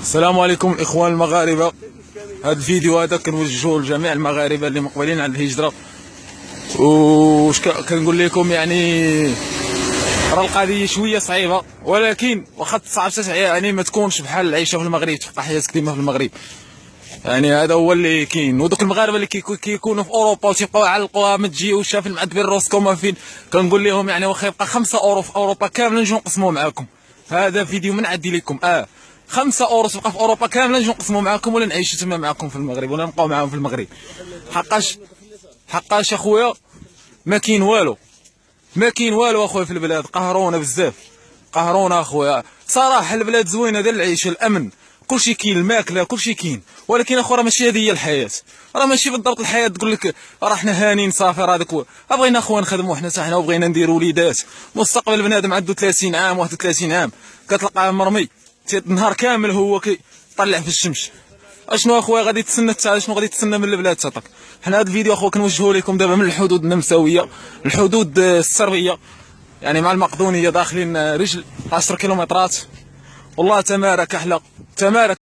السلام عليكم الاخوان المغاربه. هذا الفيديو هذا كنوجهوه لجميع المغاربه اللي مقبلين على الهجره. واش كنقول لكم، يعني راه القضيه شويه صعيبه، ولكن واخا تصعب يعني ما تكونش بحال العيشه في المغرب، تبقى حياتك ديما في المغرب. يعني هذا هو اللي كاين. ودوك المغاربه اللي كيكونوا في اوروبا وتيبقاو يعلقوها ما تجيوش في المعدبر روسكم فين، كنقول لهم يعني واخا يبقى 5 اورو في اوروبا كامله نجيو نقسموا معاكم. هذا فيديو من عندي لكم. 5 اورو تبقى في اوروبا كامله نجيو نقسموا معاكم، ولا نعيشوا تما معاكم في المغرب، ولا نبقاو معاهم في المغرب. حقاش اخويا ما كاين والو، ما كاين والو اخويا في البلاد. قهرونا بزاف، قهرونا اخويا. صراحه البلاد زوينه ديال العيشه، الامن، كلشي كاين، الماكله كلشي كاين، ولكن اخو راه ماشي هذه هي الحياه. راه ماشي بالضبط الحياه تقول لك راه حنا هانين صافي. راه داك بغينا اخويا نخدموا حنا حتى حنا، وبغينا نديروا وليدات. مستقبل بنادم عنده 30 عام 31 عام كتلقاه مرمي النهار كامل هو كيطلع في الشمس. اشنو اخويا غادي تسنى شنو غادي تسنى من البلاد تاعك؟ حنا هذا الفيديو اخويا كنوجهوه لكم دابا من الحدود النمساويه، الحدود السربيه، يعني مع المقدونيه، داخلين رجل 10 كيلومترات. والله تمارا كحله، تمارا.